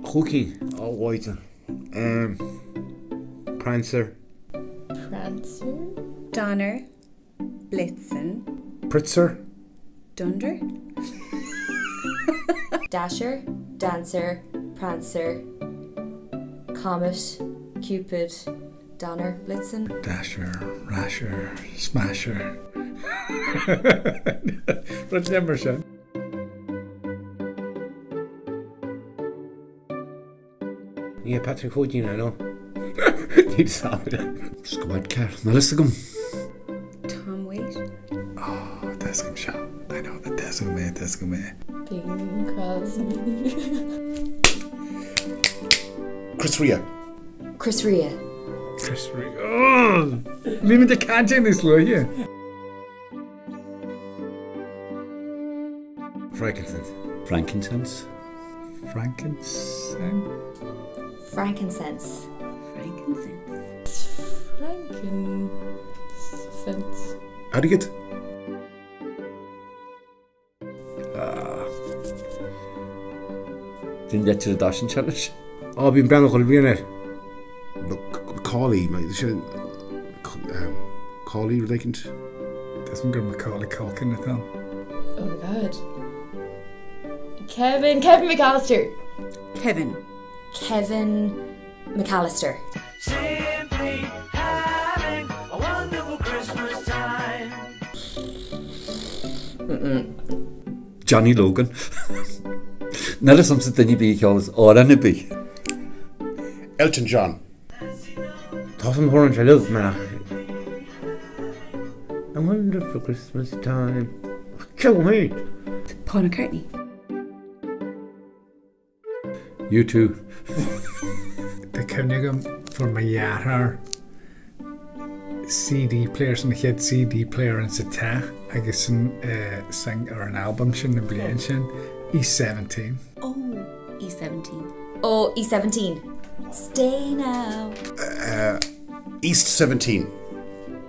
Hookie. Oh, white. Prancer. Prancer. Donner. Blitzen. Pritzer. Dunder. Dasher. Dancer. Prancer. Comet. Cupid. Donner. Blitzen. Dasher. Rasher. Smasher. But never said. Yeah, Patrick 14, I know. Need to stop it. Squad car. Na lista gum. Tom Waite. Oh, Desgum shot. I know the Desgum me. Bing Crosby. Chris Rea. Chris Rea. Chris Rea. Oh! Vi med det kanske inte slå här. Frankincense. Frankincense. Frankincense. Frankincense. Frankincense. How do you get? Didn't get to the dashing challenge. Oh, been brand new billionaire. Cawley, man. Cawley related. Doesn't go Macaulay Culkin at all. Oh my god. Kevin McAllister. Kevin McAllister. Simply having a wonderful Christmas time. Johnny Logan. Not as something that you be called or any be. Elton John. Toss him orange, I love, man. A wonderful Christmas time. Kill me. Paul McCartney. You too. The Cynnig for my yard CD players and the CD player in Sata. I guess an sing or an album shin and blian shin. E17. Oh, E17. Oh, E17. Stay now. East 17.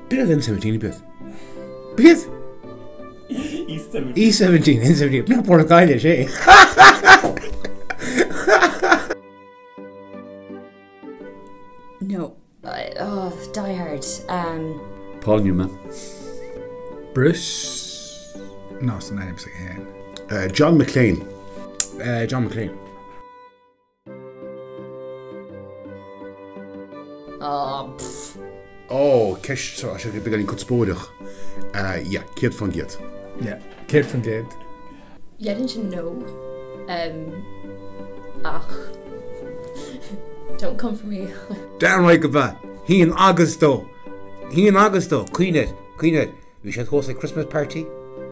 Bit of M17, bit. Bit? E17, N17. Not born a guy, eh? No. Die Hard. Paul Newman. Bruce. No, it's the names again. John McClane. John McClane. Oh, Kesh, so I should be getting cut spoiler. Yeah, Kid von Giet. Yeah, Kid from Gate. Yeah, didn't you know? Don't come for me. Darn right, goodbye. He in Augusto. Queenet. We should host a Christmas party.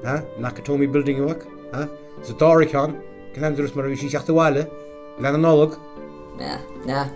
Huh? Nakatomi building a work. Huh? So Doric on. Can I do this, Marie? She's at the Wale. Ceisteanna Nollaig. Nah.